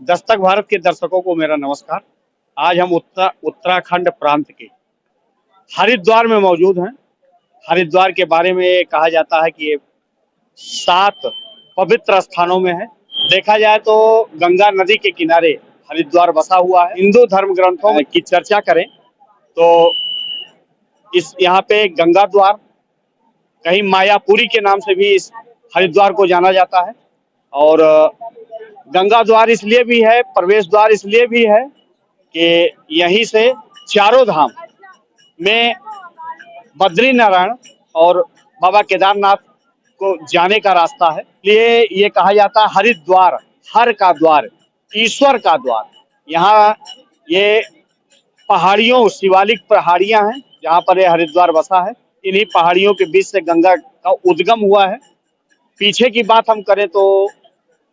दस्तक भारत के दर्शकों को मेरा नमस्कार। आज हम उत्तराखंड प्रांत के हरिद्वार में मौजूद हैं। हरिद्वार के बारे में कहा जाता है कि ये 7 पवित्र स्थानों में है। देखा जाए तो गंगा नदी के किनारे हरिद्वार बसा हुआ है। हिंदू धर्म ग्रंथों की चर्चा करें तो इस यहाँ पे गंगा द्वार, कहीं मायापुरी के नाम से भी इस हरिद्वार को जाना जाता है। और गंगा द्वार इसलिए भी है, प्रवेश द्वार इसलिए भी है कि यहीं से चारों धाम में बद्रीनारायण और बाबा केदारनाथ को जाने का रास्ता है। इसलिए ये कहा जाता है हरिद्वार, हर का द्वार, ईश्वर का द्वार। यहाँ ये पहाड़ियों, शिवालिक पहाड़ियां हैं जहाँ पर ये हरिद्वार बसा है। इन्हीं पहाड़ियों के बीच से गंगा का उद्गम हुआ है। पीछे की बात हम करें तो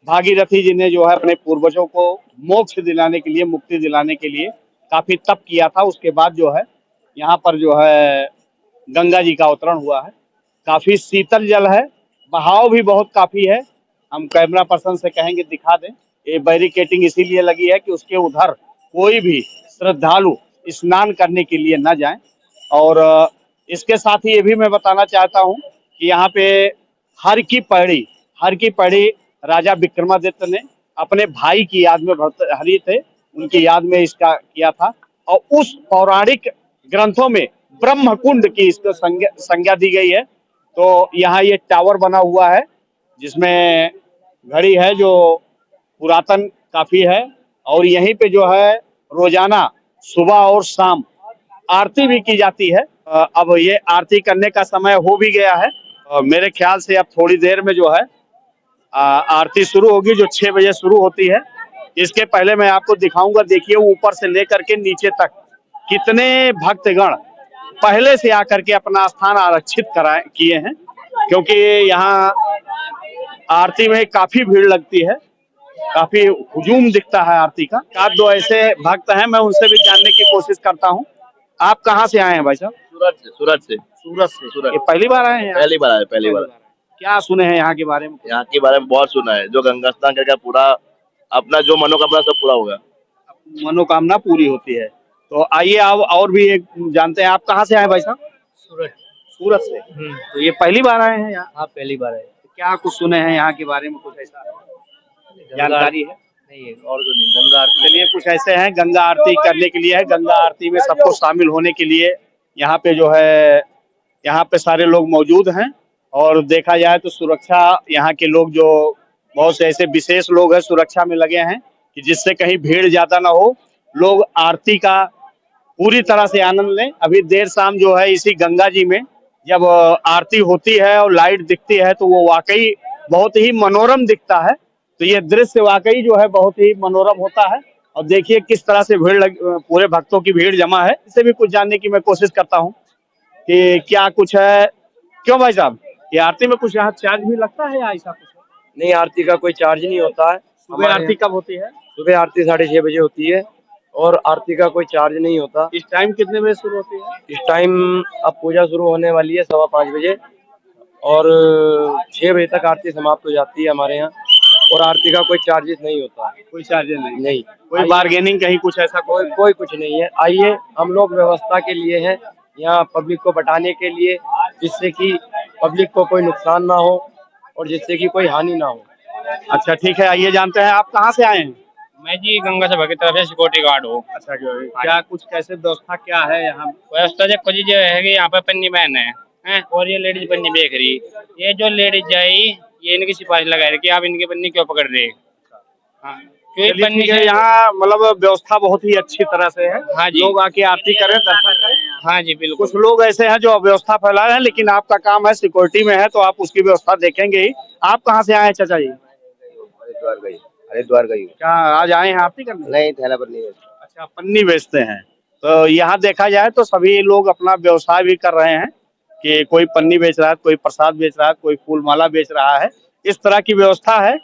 भागीरथी जी ने जो है अपने पूर्वजों को मोक्ष दिलाने के लिए, मुक्ति दिलाने के लिए काफी तप किया था। उसके बाद जो है यहाँ पर जो है गंगा जी का अवतरण हुआ है। काफी शीतल जल है, बहाव भी बहुत काफी है। हम कैमरा पर्सन से कहेंगे दिखा दें। ये बैरिकेटिंग इसीलिए लगी है कि उसके उधर कोई भी श्रद्धालु स्नान करने के लिए न जाए। और इसके साथ ही ये भी मैं बताना चाहता हूँ कि यहाँ पे हर की पौड़ी राजा विक्रमादित्य ने अपने भाई की याद में, भर्तृहरि थे उनकी याद में इसका किया था। और उस पौराणिक ग्रंथों में ब्रह्मकुंड की इसको संज्ञा दी गई है। तो यहाँ ये टावर बना हुआ है जिसमें घड़ी है जो पुरातन काफी है। और यहीं पे जो है रोजाना सुबह और शाम आरती भी की जाती है। अब ये आरती करने का समय हो भी गया है। मेरे ख्याल से अब थोड़ी देर में जो है आरती शुरू होगी, जो 6 बजे शुरू होती है। इसके पहले मैं आपको दिखाऊंगा, देखिए ऊपर से लेकर के नीचे तक कितने भक्तगण पहले से आकर के अपना स्थान आरक्षित किए हैं, क्योंकि यहाँ आरती में काफी भीड़ लगती है, काफी हुजूम दिखता है आरती का। आप 2 ऐसे भक्त हैं, मैं उनसे भी जानने की कोशिश करता हूँ। आप कहाँ से आए हैं भाई साहब? सूरत से। ये पहली बार आए हैं? पहली बार। क्या सुने हैं यहाँ के बारे में? यहाँ के बारे में बहुत सुना है, जो गंगा स्नान करके पूरा अपना जो मनोकामना सब पूरा होगा। मनोकामना पूरी होती है। तो आइए आप और भी एक जानते हैं। आप कहाँ से आए भाई साहब? सूरत से। तो ये पहली बार आए हैं यहाँ? हाँ, पहली बार है। तो क्या कुछ सुने हैं यहाँ के बारे में, कुछ ऐसा जानकारी है? नहीं, और तो नहीं। गंगा आरती, चलिए कुछ ऐसे हैं, गंगा आरती करने के लिए है। गंगा आरती में सबको शामिल होने के लिए यहाँ पे जो है, यहाँ पे सारे लोग मौजूद हैं। और देखा जाए तो सुरक्षा, यहाँ के लोग जो बहुत से ऐसे विशेष लोग हैं सुरक्षा में लगे हैं कि जिससे कहीं भीड़ ज्यादा ना हो, लोग आरती का पूरी तरह से आनंद लें। अभी देर शाम जो है इसी गंगा जी में जब आरती होती है और लाइट दिखती है तो वो वाकई बहुत ही मनोरम दिखता है। तो ये दृश्य वाकई जो है बहुत ही मनोरम होता है। और देखिए किस तरह से पूरे भक्तों की भीड़ जमा है। इससे भी कुछ जानने की मैं कोशिश करता हूँ कि क्या कुछ है। क्यों भाई साहब, ये आरती में कुछ यहाँ चार्ज भी लगता है या ऐसा कुछ? नहीं, आरती का कोई चार्ज नहीं होता है। सुबह आरती कब होती है? सुबह आरती 6:30 बजे होती है और आरती का कोई चार्ज नहीं होता। इस टाइम कितने बजे शुरू होती है? इस टाइम अब पूजा शुरू होने वाली है 5:15 बजे और 6 बजे तक आरती समाप्त हो जाती है हमारे यहाँ। और आरती का कोई चार्जेस नहीं होता है। कोई चार्ज नहीं? कोई आइए, बार्गेनिंग कहीं कुछ ऐसा कोई कुछ नहीं है। आइए, हम लोग व्यवस्था के लिए हैं यहाँ, पब्लिक को बटाने के लिए, जिससे कि पब्लिक को कोई नुकसान ना हो और जिससे कि कोई हानि ना हो। अच्छा ठीक है, आइए जानते हैं। आप कहाँ से आए हैं? मैं जी गंगा सभा की तरफ से सिक्योरिटी गार्ड हूँ। अच्छा, क्या कुछ कैसे व्यवस्था क्या है यहाँ? व्यवस्था देखो जी, जो है कि यहाँ पे पन्नी बहन है और ये लेडीज पन्नी बेच रही। ये जो लेडीज जाई, ये इनकी सिफारिश लगा रही कि आप इनकी पन्नी क्यों पकड़ रहे? हाँ, क्योंकि पन्नी यहाँ मतलब व्यवस्था बहुत ही अच्छी तरह से है। हाँ जी, लोग आके आरती करें, दर्शन करें। हाँ जी बिल्कुल। कुछ लोग ऐसे हैं जो व्यवस्था फैला रहे हैं, लेकिन आपका काम है सिक्योरिटी में है तो आप उसकी व्यवस्था देखेंगे ही। आप कहाँ से आए हैं चाचा जी? हरिद्वार गई। क्या आज आए हैं आरती करने? नहीं, थैला पर नहीं है। अच्छा, पन्नी बेचते हैं। तो यहाँ देखा जाए तो सभी लोग अपना व्यवसाय भी कर रहे हैं कि कोई पन्नी बेच रहा है, कोई प्रसाद बेच रहा है, कोई फूल माला बेच रहा है। इस तरह की व्यवस्था है।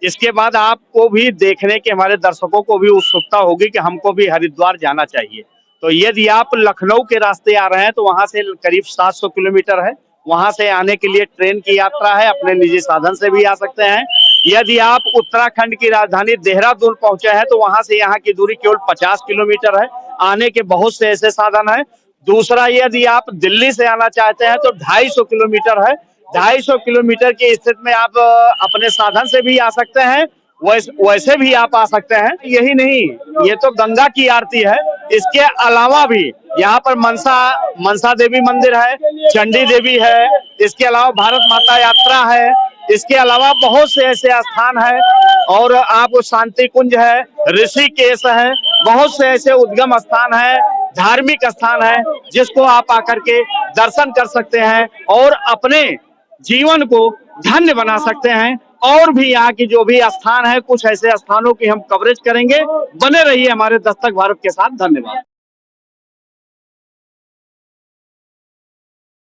इसके बाद आपको भी देखने के, हमारे दर्शकों को भी उत्सुकता होगी कि हमको भी हरिद्वार जाना चाहिए। तो यदि आप लखनऊ के रास्ते आ रहे हैं तो वहां से करीब 700 किलोमीटर है। वहां से आने के लिए ट्रेन की यात्रा है, अपने निजी साधन से भी आ सकते हैं। यदि आप उत्तराखंड की राजधानी देहरादून पहुंचे हैं तो वहां से यहाँ की दूरी केवल 50 किलोमीटर है। आने के बहुत से ऐसे साधन हैं। दूसरा, यदि आप दिल्ली से आना चाहते हैं तो 250 किलोमीटर है। 250 किलोमीटर की स्थिति में आप अपने साधन से भी आ सकते हैं, वैसे भी आप आ सकते हैं। यही नहीं, ये तो गंगा की आरती है, इसके अलावा भी यहाँ पर मनसा देवी मंदिर है, चंडी देवी है, इसके अलावा भारत माता यात्रा है, इसके अलावा बहुत से ऐसे स्थान है और आप शांति कुंज है, ऋषिकेश है, बहुत से ऐसे उद्गम स्थान है, धार्मिक स्थान है जिसको आप आकर के दर्शन कर सकते हैं और अपने जीवन को धन्य बना सकते हैं। और भी यहाँ की जो भी स्थान है, कुछ ऐसे स्थानों की हम कवरेज करेंगे। बने रहिए हमारे दस्तक भारत के साथ। धन्यवाद।